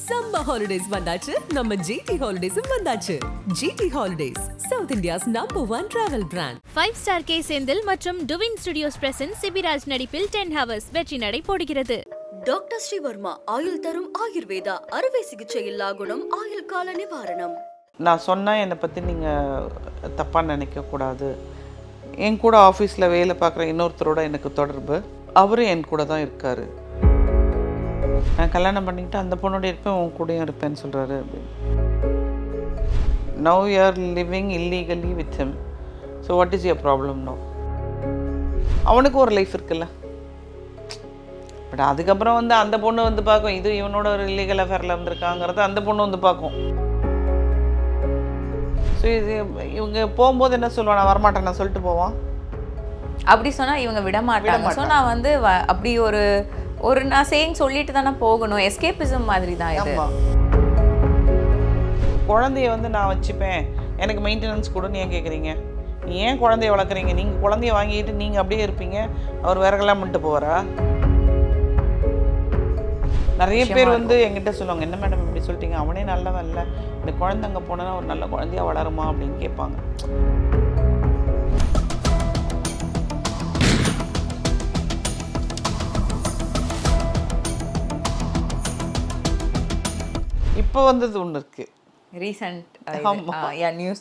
Summer holidays வந்தாச்சு, நம்ம GT ஹாலிடேஸும் வந்தாச்சு. GT holidays, south India's #1 travel brand. 5 star K Senthil மற்றும் டுவின் ஸ்டுடியோஸ் பிரசன்ட் சிபிராஜ் நடிப்பில் 10 ஹவர்ஸ் வெற்றி நடை போடுகிறது. டாக்டர் ஸ்ரீவர்மா ஆயுள் தரும் ஆயுர்வேதா அறுவை சிகிச்சை இல்லா குணம் ஆயுள் கால நிவாரணம். நான் சொன்னால் என்னை பற்றி நீங்கள் தப்பாக நினைக்கக்கூடாது. என் கூட ஆஃபீஸில் வேலை பார்க்குற இன்னொருத்தரோட எனக்கு தொடர்பு, அவரும் என் கூட தான் இருக்கார். நான் கல்யாணம் பண்ணிக்கிட்டு அந்த பொண்ணோட இருப்பேன், உன் கூடயும் இருப்பேன்னு சொல்கிறாரு அப்படின்னு. Now you are living illegally with him. So what is your problem now? அவனுக்கு ஒரு லைஃப் இருக்குல்ல. பட் அதுக்கப்புறம் அந்த பொண்ணு பார்க்கும், இது இவனோட ஒரு இல்லீகல் அஃபேரில் வந்திருக்காங்கிறத அந்த பொண்ணு பார்க்கும். ஸோ இது இவங்க போகும்போது என்ன சொல்லுவான், நான் வரமாட்டேன் நான் சொல்லிட்டு போவான். அப்படி சொன்னால் இவங்க விட மாட்டாங்க. ஸோ நான் அப்படி ஒரு நான் சேயிங் சொல்லிட்டு தானே போகணும். எஸ்கேபிசம் மாதிரி தான் இது. குழந்தைய நான் வச்சுப்பேன், எனக்கு மெயின்டெனன்ஸ் கொடுன்னு ஏன் கேட்குறீங்க? நீ ஏன் குழந்தைய வளர்க்குறீங்க? நீங்கள் குழந்தைய வாங்கிட்டு நீங்கள் அப்படியே இருப்பீங்க, அவர் வேற கல்யாணம் பண்ணிட்டு போவாரா? நிறைய பேர் என்கிட்ட சொல்லுவாங்க, என்ன மேடம் இப்படி சொல்லிட்டீங்க, அவனே நல்லவன் இல்லை, இந்த குழந்தை அங்கே போனோன்னா ஒரு நல்ல குழந்தையா வளருமா அப்படின்னு கேட்பாங்க. இப்போ வந்தது ஒன்று இருக்குது, ரீசன்ட் நியூ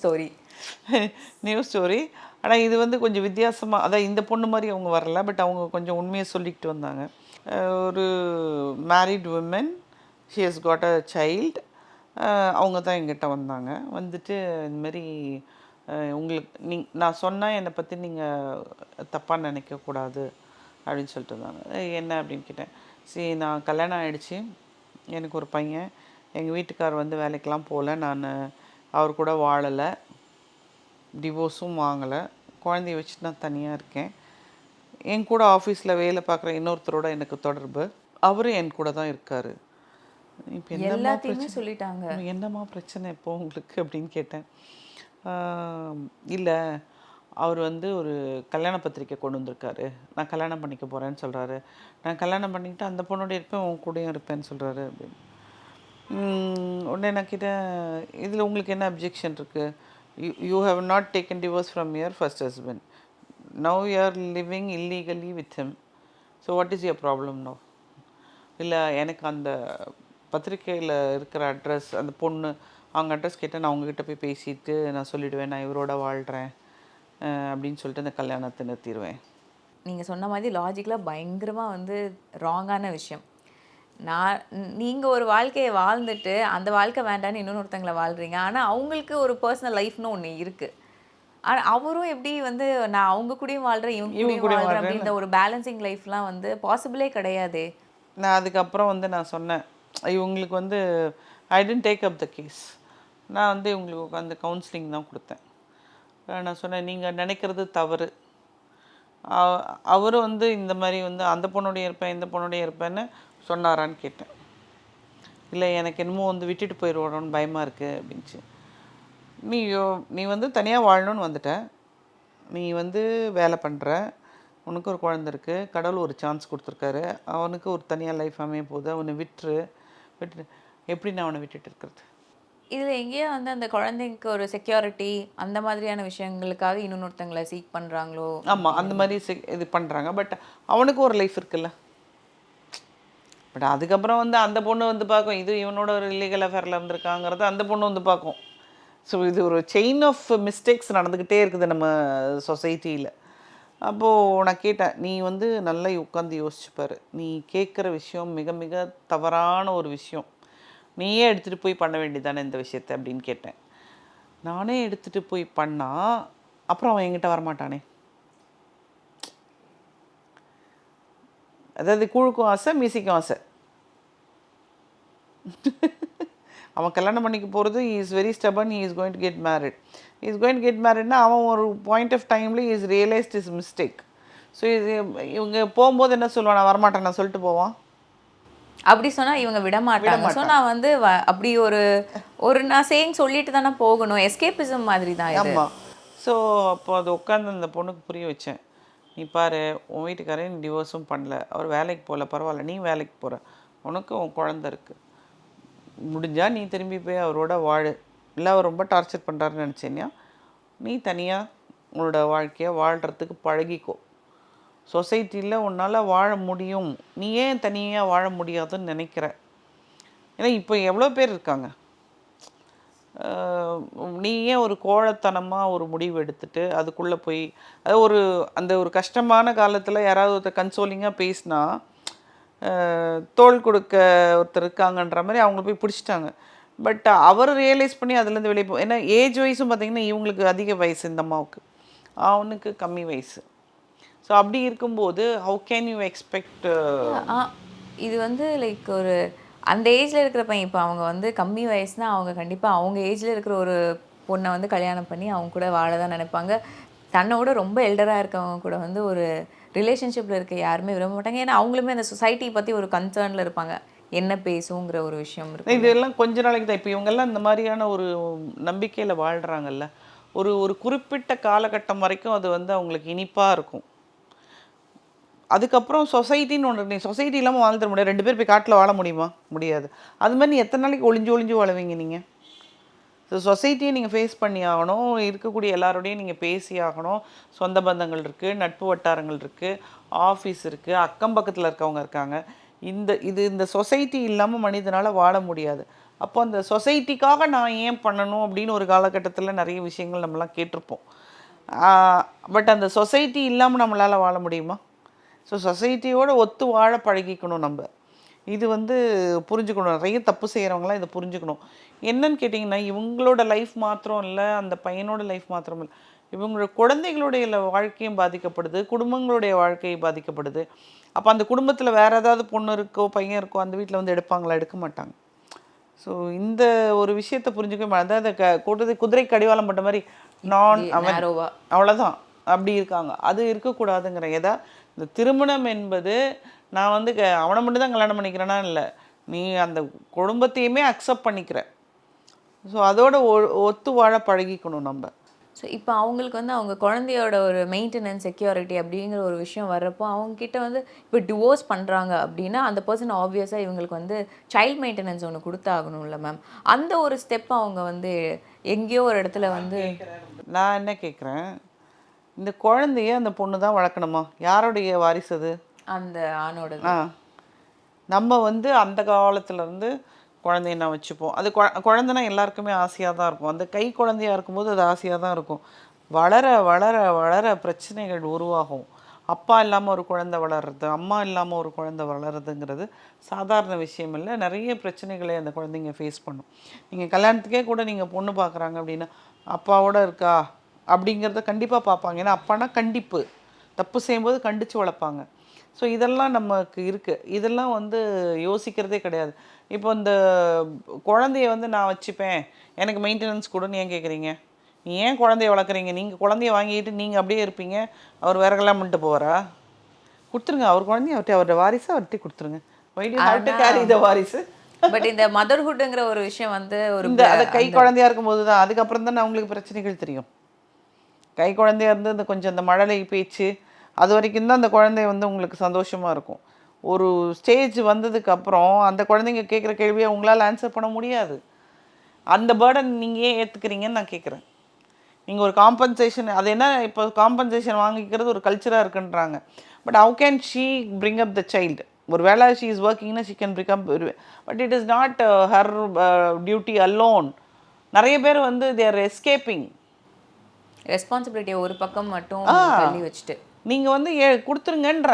ஸ்டோரி. ஆனால் இது கொஞ்சம் வித்தியாசமாக, அதான் இந்த பொண்ணு மாதிரி அவங்க வரல, பட் அவங்க கொஞ்சம் உண்மையை சொல்லிக்கிட்டு வந்தாங்க. ஒரு married woman, she has got a child. அவங்க தான் எங்கிட்ட வந்தாங்க. வந்துட்டு இந்தமாரி உங்களுக்கு நான் சொன்னால் என்னை பற்றி நீங்கள் தப்பாக நினைக்கக்கூடாது அப்படின்னு சொல்லிட்டு இருந்தாங்க. என்ன அப்படின்னு கேட்டேன். சரி, நான் கல்யாணம் ஆகிடுச்சி, எனக்கு ஒரு பையன், எங்கள் வீட்டுக்கார் வேலைக்கெலாம் போகல, நான் அவர் கூட வாழலை, டிவோர்ஸும் வாங்கலை, குழந்தைய வச்சுட்டு நான் தனியாக இருக்கேன். என் கூட ஆஃபீஸில் வேலை பார்க்குற இன்னொருத்தரோட எனக்கு தொடர்பு, அவரும் என் கூட தான் இருக்கார். இப்போ எல்லாத்தையுமே சொல்லிட்டாங்க. என்னம்மா பிரச்சனை இப்போ உங்களுக்கு அப்படின்னு கேட்டேன். இல்லை, அவர் ஒரு கல்யாண பத்திரிக்கை கொண்டு வந்திருக்காரு, நான் கல்யாணம் பண்ணிக்க போகிறேன்னு சொல்கிறாரு. நான் கல்யாணம் பண்ணிக்கிட்டு அந்த பொண்ணோட இருப்பேன், உன் கூடயும் இருப்பேன்னு சொல்கிறாரு அப்படின்னு. உடனே நான் கேட்டேன், இதில் உங்களுக்கு என்ன அப்ஜெக்ஷன் இருக்குது? You have not taken divorce from your first husband. Now you are living illegally with him. So what is your problem now? இல்லை, எனக்கு அந்த பத்திரிக்கையில் இருக்கிற அட்ரஸ், அந்த பொண்ணு அவங்க அட்ரஸ் கேட்டால் நான் அவங்கக்கிட்ட போய் பேசிட்டு நான் சொல்லிவிடுவேன், நான் இவரோட வாழ்கிறேன் அப்படின்னு சொல்லிட்டு அந்த கல்யாணத்தை நிறுத்திடுவேன். நீங்கள் சொன்ன மாதிரி லாஜிக்கலாக பயங்கரமாக ராங்கான விஷயம். நீங்கள் ஒரு வாழ்க்கையை வாழ்ந்துட்டு அந்த வாழ்க்கை வேண்டான்னு இன்னொருத்தங்களை வாழ்கிறீங்க. ஆனால் அவங்களுக்கு ஒரு பர்சனல் லைஃப்னு ஒன்று இருக்குது. ஆனால் அவரும் எப்படி நான் அவங்க கூடயும் வாழ்கிறேன், இவங்க கூடயும் வாழ்கிறேன் அப்படின்ற ஒரு பேலன்சிங் லைஃப்லாம் பாசிபிளே கிடையாது. நான் அதுக்கப்புறம் நான் சொன்னேன், இவங்களுக்கு ஐ tent take up the case. நான் இவங்களுக்கு உட்காந்து கவுன்சிலிங் தான் கொடுத்தேன். நான் சொன்னேன், நீங்கள் நினைக்கிறது தவறு. அவரும் இந்த மாதிரி அந்த பொண்ணுடைய இருப்பேன் இந்த பொண்ணுடைய இருப்பேன்னு சொன்னாரான்னு கேட்டேன். இல்லை, எனக்கு என்னமோ விட்டுட்டு போயிடுவோன்னு பயமாக இருக்குது அப்படின்ச்சு. நீ தனியாக வாழணும்னு வந்துட்ட, நீ வேலை பண்ணுற, உனக்கு ஒரு குழந்தை இருக்குது, கடவுள் ஒரு சான்ஸ் கொடுத்துருக்காரு, அவனுக்கு ஒரு தனியாக லைஃப் அமைய போகுது, அவனை விட்டுட்டு எப்படி நான் அவனை விட்டுட்டு இருக்கிறது? இதில் எங்கேயோ அந்த குழந்தைக்கு ஒரு செக்யூரிட்டி அந்த மாதிரியான விஷயங்களுக்காக இன்னொருத்தங்களை சீக் பண்ணுறாங்களோ? ஆமாம், அந்த மாதிரி இது பண்ணுறாங்க. பட் அவனுக்கு ஒரு லைஃப் இருக்குல்ல. பட் அதுக்கப்புறம் அந்த பொண்ணு பார்க்கும், இது இவனோட ஒரு இல்லீகல் அஃபேரில் வந்திருக்காங்கிறத அந்த பொண்ணு பார்க்கும். ஸோ இது ஒரு செயின் ஆஃப் மிஸ்டேக்ஸ் நடந்துக்கிட்டே இருக்குது நம்ம சொசைட்டியில். அப்போது நான் கேட்டேன், நீ நல்லா உட்காந்து யோசிச்சுப்பார், நீ கேட்குற விஷயம் மிக மிக தவறான ஒரு விஷயம், நீயே எடுத்துகிட்டு போய் பண்ண வேண்டியதானே இந்த விஷயத்தை அப்படின்னு கேட்டேன். நானே எடுத்துகிட்டு போய் பண்ணால் அப்புறம் அவன் என்கிட்ட வரமாட்டானே. அதாவது கூழுக்கும் ஆசை மீசிக்கும் ஆசை. அவன் கல்யாணம் பண்ணிக்க போகிறது, he is very stubborn, he is going to get married. He is going to get marriedனா அவன் ஒரு பாயிண்ட் ஆஃப் டைமில் he has realized his mistake. So இது இவங்க போகும்போது என்ன சொல்லுவான், நான் வரமாட்டேன் நான் சொல்லிட்டு போவான். அப்படி சொன்னால் இவங்க விட மாட்டாங்க. ஸோ நான் அப்படி ஒரு நான் சேயிங் சொல்லிட்டு தானே போகணும். எஸ்கேபிசம் மாதிரி தான். ஆமாம். ஸோ அப்போ அது உட்காந்து அந்த பொண்ணுக்கு புரிய வச்சேன், நீ பாரு, உன் வீட்டுக்காரே நீ டிவோர்ஸும் பண்ணல, அவர் வேலைக்கு போகல, பரவாயில்ல, நீ வேலைக்கு போகிற, உனக்கு உன் குழந்தை இருக்குது, முடிஞ்சால் நீ திரும்பி போய் அவரோட வாழு. இல்லை அவர் ரொம்ப டார்ச்சர் பண்ணுறாருன்னு நினச்சேன்னா நீ தனியாக உன்னோட வாழ்க்கையை வாழ்கிறதுக்கு பழகிக்கோ. சொசைட்டியில் உன்னால் வாழ முடியும், நீ ஏன் தனியாக வாழ முடியாதுன்னு நினைக்கிற? ஏன்னா இப்போ எவ்வளோ பேர் இருக்காங்க. நீ ஏன் ஒரு கோழைத்தனமாக ஒரு முடிவு எடுத்துட்டு அதுக்குள்ளே போய் அதாவது அந்த ஒரு கஷ்டமான காலத்தில் யாராவது ஒருத்தர் கன்சோலிங்காக பேசினா தோள் கொடுக்க ஒருத்தர் இருக்காங்கன்ற மாதிரி அவங்கள போய் பிடிச்சிட்டாங்க. பட் அவர் ரியலைஸ் பண்ணி அதுலேருந்து வெளியே ஏன்னா ஏஜ் வைஸும் பார்த்திங்கன்னா இவங்களுக்கு அதிக வயசு, இந்த அம்மாவுக்கு, அவனுக்கு கம்மி வயசு. ஸோ அப்படி இருக்கும்போது ஹவு கேன் யூ எக்ஸ்பெக்ட்? இது வந்து லைக் ஒரு அந்த ஏஜில் இருக்கிற பையன், இப்போ அவங்க வந்து கம்மி வயசுனா அவங்க கண்டிப்பாக அவங்க ஏஜில் இருக்கிற ஒரு பொண்ணை வந்து கல்யாணம் பண்ணி அவங்க கூட வாழ தான் நினைப்பாங்க. தன்னோட ரொம்ப எல்டராக இருக்கவங்க கூட வந்து ஒரு ரிலேஷன்ஷிப்பில் இருக்க யாருமே விரும்ப மாட்டாங்க. ஏன்னா அவங்களுமே அந்த சொசைட்டி பற்றி ஒரு கன்சர்னில் இருப்பாங்க, என்ன பேசுங்கிற ஒரு விஷயம் இருக்குது. இதெல்லாம் கொஞ்ச நாளைக்கு தான். இப்போ இவங்கெல்லாம் இந்த மாதிரியான ஒரு நம்பிக்கையில் வாழ்கிறாங்கல்ல, ஒரு குறிப்பிட்ட காலகட்டம் வரைக்கும் அது வந்து அவங்களுக்கு இனிப்பாக இருக்கும். அதுக்கப்புறம் சொசைட்டின்னு ஒன்று, நீ சொசைட்டி இல்லாமல் வாழ்ந்துட முடியாது. 2 பேர் போய் காட்டில் வாழ முடியுமா? முடியாது. அது மாதிரி நீ எத்தனை நாளைக்கு ஒளிஞ்சு வாழுவீங்க நீங்கள்? ஸோ சொசைட்டியை நீங்கள் ஃபேஸ் பண்ணி ஆகணும். இருக்கக்கூடிய எல்லாரோடையும் நீங்கள் பேசி ஆகணும். சொந்த பந்தங்கள் இருக்குது, நட்பு வட்டாரங்கள் இருக்குது, ஆஃபீஸ் இருக்குது, அக்கம் பக்கத்தில் இருக்கவங்க இருக்காங்க. இந்த சொசைட்டி இல்லாமல் மனிதனால் வாழ முடியாது. அப்போ அந்த சொசைட்டிக்காக நான் ஏன் பண்ணணும் அப்படின்னு ஒரு காலகட்டத்தில் நிறைய விஷயங்கள் நம்மளாம் கேட்டிருப்போம். பட் அந்த சொசைட்டி இல்லாமல் நம்மளால் வாழ முடியுமா? ஸோ சொசைட்டியோடு ஒத்து வாழ பழகிக்கணும் நம்ம. இது வந்து புரிஞ்சுக்கணும். நிறைய தப்பு செய்கிறவங்களாம் இதை புரிஞ்சுக்கணும். என்னன்னு கேட்டிங்கன்னா, இவங்களோட லைஃப் மாத்திரம் இல்லை, அந்த பையனோட லைஃப் மாத்திரம் இல்லை, இவங்களோட குழந்தைகளுடைய வாழ்க்கையும் பாதிக்கப்படுது, குடும்பங்களுடைய வாழ்க்கை பாதிக்கப்படுது. அப்போ அந்த குடும்பத்தில் வேறு ஏதாவது பொண்ணு இருக்கோ பையன் இருக்கோ அந்த வீட்டில் வந்து எடுப்பாங்களா? எடுக்க மாட்டாங்க. ஸோ இந்த ஒரு விஷயத்தை புரிஞ்சுக்கவே அதாவது குதிரை கடிவாளம் பட்ட மாதிரி அவன் அவ்வளோதான் அப்படி இருக்காங்க. அது இருக்கக்கூடாதுங்கிற இந்த திருமணம் என்பது நான் வந்து அவனை மட்டும் தான் கல்யாணம் பண்ணிக்கிறேன்னா இல்லை, நீ அந்த குடும்பத்தையுமே அக்செப்ட் பண்ணிக்கிற. ஸோ அதோட ஒத்து வாழ பழகிக்கணும் நம்ம. ஸோ இப்போ அவங்களுக்கு வந்து அவங்க குழந்தையோட ஒரு மெயின்டெனன்ஸ், செக்யூரிட்டி அப்படிங்கிற ஒரு விஷயம் வர்றப்போ அவங்கக்கிட்ட வந்து இப்போ டிவோர்ஸ் பண்ணுறாங்க அப்படின்னா அந்த பர்சன் ஆப்வியஸாக இவங்களுக்கு வந்து சைல்ட் மெயின்டெனன்ஸ் ஒன்று கொடுத்தாகணும்ல மேம். அந்த ஒரு ஸ்டெப் அவங்க வந்து எங்கேயோ ஒரு இடத்துல வந்து நான் என்ன கேட்குறேன், இந்த குழந்தைய அந்த பொண்ணு தான் வளர்க்கணுமா? யாருடைய வாரிசு அது? அந்த ஆணோட. நம்ம வந்து அந்த காலத்துலேருந்து குழந்தைய நான் வச்சுப்போம். அது குழந்தைனா எல்லாருக்குமே ஆசையாக தான் இருக்கும். அந்த கை குழந்தையாக இருக்கும்போது அது ஆசையாக தான் இருக்கும். வளர வளர வளர பிரச்சனைகள் உருவாகும். அப்பா இல்லாமல் ஒரு குழந்தை வளர்றது, அம்மா இல்லாமல் ஒரு குழந்தை வளர்றதுங்கிறது சாதாரண விஷயம் இல்லை. நிறைய பிரச்சனைகளை அந்த குழந்தைங்க ஃபேஸ் பண்ணும். நீங்கள் கல்யாணத்துக்கே கூட நீங்கள் பொண்ணு பார்க்குறாங்க அப்படின்னா அப்பாவோட இருக்கா அப்படிங்கிறத கண்டிப்பாக பார்ப்பாங்க. ஏன்னா அப்பானா கண்டிப்பு, தப்பு செய்யும்போது கண்டித்து வளர்ப்பாங்க. ஸோ இதெல்லாம் நமக்கு இருக்குது. இதெல்லாம் வந்து யோசிக்கிறதே கிடையாது. இப்போ இந்த குழந்தைய வந்து நான் வச்சுப்பேன், எனக்கு மெயின்டெனன்ஸ் கொடுன்னு ஏன் கேட்குறீங்க? நீ ஏன் குழந்தைய வளர்க்குறீங்க? நீங்கள் குழந்தைய வாங்கிட்டு நீங்கள் அப்படியே இருப்பீங்க, அவர் வேற கல்யாணம் பண்ணிட்டு போவாரா? கொடுத்துருங்க, அவர் குழந்தைய அவர்கிட்ட வாரிசு அவர்கிட்ட கொடுத்துருங்க. Why do have to carry the varisu? But இந்த மதர்ஹுட்ங்கிற ஒரு விஷயம் வந்து ஒரு அதை கை குழந்தையாக இருக்கும்போது தான், அதுக்கப்புறம் தானே அவங்களுக்கு பிரச்சனைகள் தெரியும். கை குழந்தையாக இருந்து இந்த கொஞ்சம் அந்த மழலை பேச்சு அது வரைக்கும் தான் அந்த குழந்தை வந்து உங்களுக்கு சந்தோஷமாக இருக்கும். ஒரு ஸ்டேஜ் வந்ததுக்கப்புறம் அந்த குழந்தைங்க கேட்குற கேள்வியை உங்களால் ஆன்சர் பண்ண முடியாது. அந்த பேர்டன் நீங்கள் ஏன் ஏற்றுக்கிறீங்கன்னு நான் கேட்குறேன். நீங்கள் ஒரு காம்பன்சேஷன், அது என்ன இப்போ காம்பன்சேஷன் வாங்கிக்கிறது ஒரு கல்ச்சராக இருக்குன்றாங்க. But how can she bring up the child? ஒரு வேளை ஷீ இஸ் ஒர்க்கிங்னா she can bring up, but it is not her duty alone. நிறைய பேர் வந்து தே ஆர் எஸ்கேப்பிங் ரெஸ்பான்சிபிலிட்டியை ஒரு பக்கம் மட்டும் தள்ளி வச்சுட்டு நீங்கள் வந்து கொடுத்துருங்கன்ற.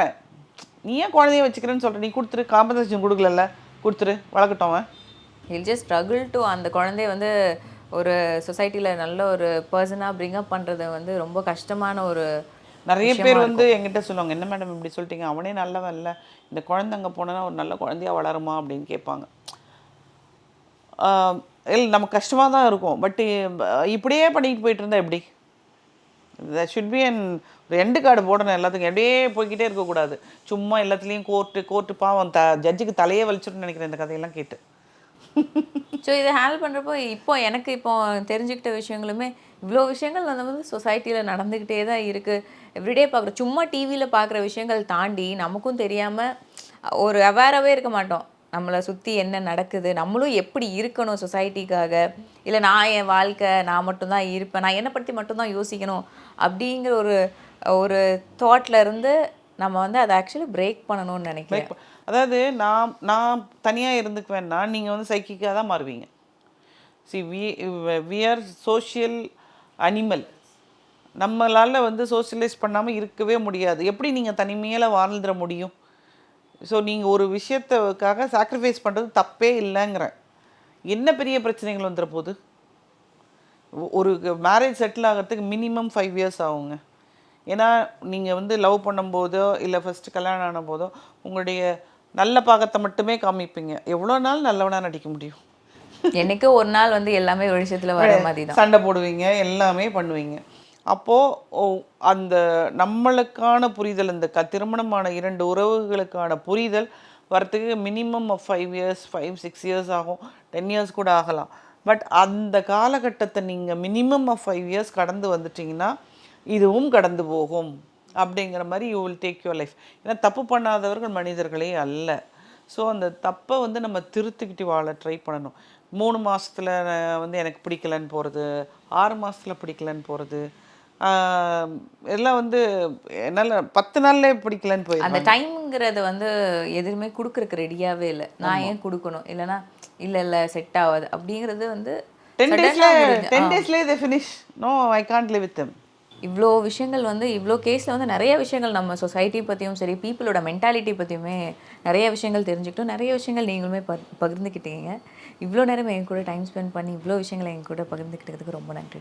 நீ ஏன் குழந்தைய வச்சுக்கிறேன்னு சொல்கிற? நீ கொடுத்துரு, காம்பன்சேஷன் கொடுக்கல, கொடுத்துரு, வளர்க்கட்டும். இல் ஜஸ்ட் ஸ்ட்ரகிள் டு அந்த குழந்தைய வந்து ஒரு சொசைட்டியில் நல்ல ஒரு பர்சனாக பிரிங் அப் பண்ணுறது வந்து ரொம்ப கஷ்டமான ஒரு நிறைய பேர் வந்து என்கிட்ட சொல்லுவாங்க, என்ன மேடம் இப்படி சொல்லிட்டீங்க, அவனே நல்லவன் இல்லை, இந்த குழந்தை அங்கே போனோன்னா ஒரு நல்ல குழந்தையாக வளருமா அப்படின்னு கேட்பாங்க. இல்லை நமக்கு கஷ்டமாக தான் இருக்கும். பட்டு இப்படியே பண்ணிட்டு போயிட்டு இருந்தால் எப்படி? தட் ஷுட் பி அன் ஒரு எண்டு கார்டு போடணும் எல்லாத்துக்கும். எப்படியே போய்கிட்டே இருக்கக்கூடாது. சும்மா எல்லாத்துலேயும் கோர்ட்டு பாவம் ஜட்ஜுக்கு தலையே வலிச்சுட்டு நினைக்கிறேன் இந்த கதையெல்லாம் கேட்டு. ஸோ இதை ஹேண்டில் பண்ணுறப்போ இப்போ தெரிஞ்சுக்கிட்ட விஷயங்களுமே இவ்வளோ விஷயங்கள் வந்து சொசைட்டியில் நடந்துக்கிட்டே தான் இருக்குது. எவ்ரிடே பார்க்குற சும்மா டிவியில் பார்க்குற விஷயங்கள் தாண்டி நமக்கும் தெரியாமல் ஒரு அவேராகவே இருக்க மாட்டோம். நம்மளை சுற்றி என்ன நடக்குது, நம்மளும் எப்படி இருக்கணும் சொசைட்டிக்காக, இல்லை நான் என் வாழ்க்கை நான் மட்டும்தான் இருப்பேன், நான் என்னை பற்றி மட்டும்தான் யோசிக்கணும் அப்படிங்கிற ஒரு தாட்ல இருந்து நம்ம வந்து அதை ஆக்சுவலி பிரேக் பண்ணணும்னு நினைக்கிறேன். அதாவது நான் தனியாக இருந்துக்குவேன்னா நீங்கள் வந்து சைக்கிக்காக தான் மாறுவீங்க. See we are social animal. நம்மளால் வந்து சோஷியலைஸ் பண்ணாமல் இருக்கவே முடியாது. எப்படி நீங்கள் தனிமையில் வாழ்ந்துட முடியும்? ஸோ நீங்கள் ஒரு விஷயத்துக்காக சாக்ரிஃபைஸ் பண்ணுறது தப்பே இல்லைங்கிறேன். என்ன பெரிய பிரச்சனைகள் வந்துட போகுது? ஒரு மேரேஜ் செட்டில் ஆகிறதுக்கு மினிமம் 5 years ஆகுங்க. ஏன்னா நீங்கள் வந்து லவ் பண்ணும்போதோ இல்லை ஃபஸ்ட்டு கல்யாணம் ஆன போதோ உங்களுடைய நல்ல பாகத்தை மட்டுமே காமிப்பீங்க. எவ்வளோ நாள் நல்லவனாக நடிக்க முடியும்? என்னைக்கு ஒரு நாள் வந்து எல்லாமே வெளிச்சத்தில் வர மாதிரி தான் சண்டை போடுவீங்க, எல்லாமே பண்ணுவீங்க. அப்போது அந்த நம்மளுக்கான புரிதல், இந்த திருமணமான 2 உறவுகளுக்கான புரிதல் வரத்துக்கு மினிமம் 5 years 5-6 years ஆகும், 10 years கூட ஆகலாம். பட் அந்த காலகட்டத்தை நீங்கள் மினிமம் 5 years கடந்து வந்துட்டிங்கன்னா இதுவும் கடந்து போகும் அப்படிங்கிற மாதிரி you will take your life. ஏன்னா தப்பு பண்ணாதவர்கள் மனிதர்களே அல்ல. ஸோ அந்த தப்பை வந்து நம்ம திருத்திக்கிட்டு வாழ ட்ரை பண்ணணும். 3 மாதத்தில் வந்து எனக்கு பிடிக்கலன்னு போகிறது, 6 மாதத்தில் பிடிக்கலன்னு போகிறது, எல்லாம் வந்து என்னால் 10 நாள்லேயே பிடிக்கலன்னு அந்த போயிடுது. டைம்ங்கிறது வந்து எதுவுமே கொடுக்குறக்கு ரெடியாகவே இல்லை. நான் ஏன் கொடுக்கணும், இல்லைனா இல்லை செட் ஆகாது அப்படிங்கிறது வந்து 10 daysலேயே they finish. No, I can't live with them. இவ்வளோ விஷயங்கள் வந்து இவ்வளோ கேஸில் வந்து நிறைய விஷயங்கள் நம்ம சொசைட்டி பற்றியும் சரி, பீப்புளோட மென்டாலிட்டி பற்றியுமே நிறைய விஷயங்கள் தெரிஞ்சுக்கிட்டோம். நிறைய விஷயங்கள் நீங்களுமே பகிர்ந்துக்கிட்டீங்க. இவ்வளோ நேரம் என் கூட டைம் ஸ்பெண்ட் பண்ணி இவ்வளோ விஷயங்களை என் கூட பகிர்ந்துக்கிட்டதுக்கு ரொம்ப நன்றி.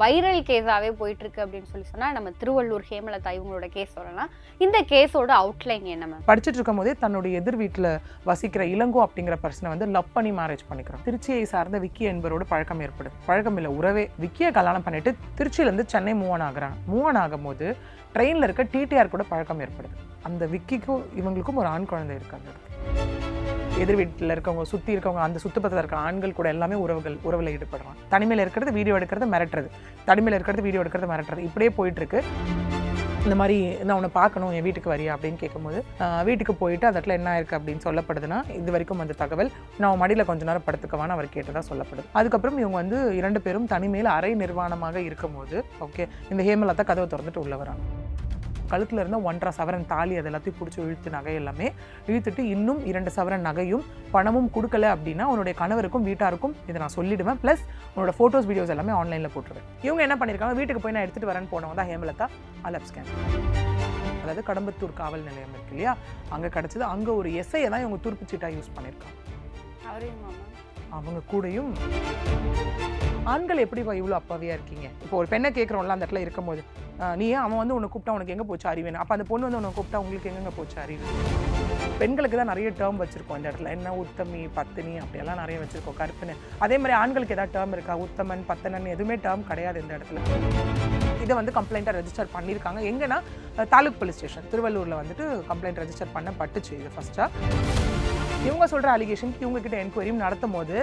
வைரல் கேஸாகவே போயிட்டு இருக்கு அப்படின்னு சொன்னால் நம்ம திருவள்ளூர் ஹேமலதா இவங்களோட கேஸ் சொல்லலாம். இந்த கேஸோட அவுட்லைன் என்ன மேம்? படிச்சுட்டு இருக்கும் போதே தன்னுடைய எதிர் வீட்டில் வசிக்கிற இளங்கோ அப்படிங்கிற பர்சனை வந்து லவ் பண்ணி மேரேஜ் பண்ணிக்கிறான். திருச்சியை சார்ந்த விக்கி என்பவரோட பழக்கம் ஏற்படுது. பழக்கம் இல்லை, உறவே. விக்கியை கல்யாணம் பண்ணிட்டு திருச்சியிலேருந்து சென்னை மூவ் ஆகுறான். மூவ் ஆகும்போது ட்ரெயினில் இருக்க டிடிஆர் கூட பழக்கம் ஏற்படுது. அந்த விக்கிக்கும் இவங்களுக்கும் ஒரு ஆண் குழந்தை இருக்காங்க. எதிர் வீட்டில் இருக்கவங்க, சுற்றி இருக்கவங்க, அந்த சுற்றுப்பத்தில் இருக்க ஆண்கள் கூட எல்லாமே உறவில் ஈடுபடுறான். தனிமையில் இருக்கிறது, வீடியோ எடுக்கிறது, மிரட்டுறது, தனிமையில் இருக்கிறது, வீடியோ எடுக்கிறது, மிரட்டுறது, இப்படியே போயிட்டுருக்கு. இந்த மாதிரி நான் உன்னை பார்க்கணும், என் வீட்டுக்கு வரியா அப்படின்னு கேட்கும்போது வீட்டுக்கு போயிட்டு அந்த இடத்துல என்ன இருக்குது அப்படின்னு சொல்லப்படுதுன்னா, இது வரைக்கும் அந்த தகவல் நான் மடியில் கொஞ்ச நேரம் படுத்துக்கவான்னு அவர் கேட்டதாக சொல்லப்படுது. அதுக்கப்புறம் இவங்க வந்து 2 பேரும் தனிமையில் அரை நிர்வாணமாக இருக்கும்போது ஓகே இந்த ஹேமலதா கதவை திறந்துட்டு உள்ள வராங்க. கழுத்தில் இருந்த 1.5 சவரன் தாலி அது எல்லாத்தையும் பிடிச்சி இழுத்து நகை எல்லாமே இழுத்துட்டு இன்னும் 2 சவரன் நகையும் பணமும் கொடுக்கல அப்படின்னா உன்னுடைய கணவருக்கும் வீட்டாருக்கும் இதை நான் சொல்லிடுவேன், ப்ளஸ் உன்னோட ஃபோட்டோஸ் வீடியோஸ் எல்லாமே ஆன்லைனில் போட்டுருவேன். இவங்க என்ன பண்ணியிருக்காங்க, வீட்டுக்கு போய் நான் எடுத்துகிட்டு வரேன்னு போனவங்க தான் ஹேமலதா அலப் ஸ்கேன், அதாவது கடம்பத்தூர் காவல் நிலையம் இருக்கு இல்லையா, அங்கே கிடச்சிது. அங்கே ஒரு எஸ்ஐயை தான் இவங்க துருப்புச்சீட்டாக யூஸ் பண்ணியிருக்காங்க. அவங்க கூடயும் ஆண்கள் எப்படிப்பா இவ்வளோ அப்பாவியாக இருக்கீங்க? இப்போ ஒரு பெண்ணை கேட்குறோம்ல அந்த இடத்துல இருக்கும்போது, நீ அவன் வந்து உன்னை கூப்பிட்டா உனக்கு எங்கே போச்சு அறிவேன், அப்போ அந்த பொண்ணு வந்து உன்னை கூப்பிட்டா உங்களுக்கு எங்கெங்கே போச்சு அறிவு? பெண்களுக்கு தான் நிறைய டேர்ம் வச்சுருக்கோம் இந்த இடத்துல, என்ன உத்தமி பத்தினி அப்படியெல்லாம் நிறைய வச்சுருக்கோம், கருப்புன்னு. அதே மாதிரி ஆண்களுக்கு ஏதாவது டேர்ம் இருக்கா? உத்தமன் பத்தனன் எதுவுமே டேர்ம் கிடையாது இந்த இடத்துல. இதை வந்து கம்ப்ளைண்ட்டாக ரெஜிஸ்டர் பண்ணியிருக்காங்க. எங்கன்னா தாலுக் போலீஸ் ஸ்டேஷன் திருவள்ளூரில் வந்துட்டு கம்ப்ளைண்ட் ரெஜிஸ்டர் பண்ணப்பட்டுச்சு. இது ஃபஸ்ட்டாக இவங்க சொல்கிற அலிகேஷனுக்கு இவங்ககிட்ட என்கொயரியும் நடத்தும் போது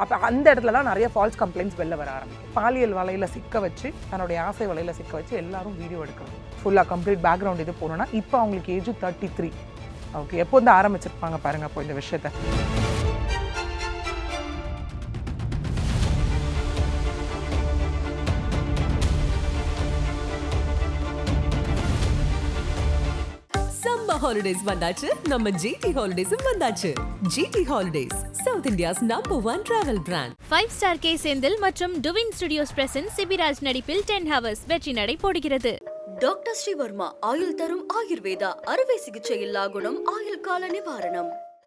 அப்போ அந்த இடத்துல தான் நிறைய ஃபால்ஸ் கம்ப்ளைண்ட்ஸ் வெளில வர ஆரம்பிக்கும். பாலியல் வலையில் சிக்க வச்சு, தன்னுடைய ஆசை வலையில் சிக்க வச்சு எல்லாரும் வீடியோ எடுக்கணும். ஃபுல்லாக கம்ப்ளீட் பேக்ரவுண்ட் இது போகணுன்னா இப்போ அவங்களுக்கு ஏஜ் 33. ஓகே, எப்போ வந்து ஆரம்பிச்சிருப்பாங்க பாருங்கள் அப்போ இந்த விஷயத்தை. சம்மர் ஹாலிடேஸ் வந்தாச்சு, நம்ம ஜிடி ஹாலிடேஸும் வந்தாச்சு. GT holidays, south India's #1 travel brand. 5-star K Senthil மற்றும் டுவின் ஸ்டுடியோஸ் பிரசன்ஸ் சிபிராஜ் நடிப்பில் 10 Hours வெற்றி நடை போடுகிறது. டாக்டர் ஸ்ரீவர்மா ஆயுள் தரும் ஆயுர்வேதா அறுவை சிகிச்சை இல்லா குணம், ஆயுள் கால நிவாரணம்.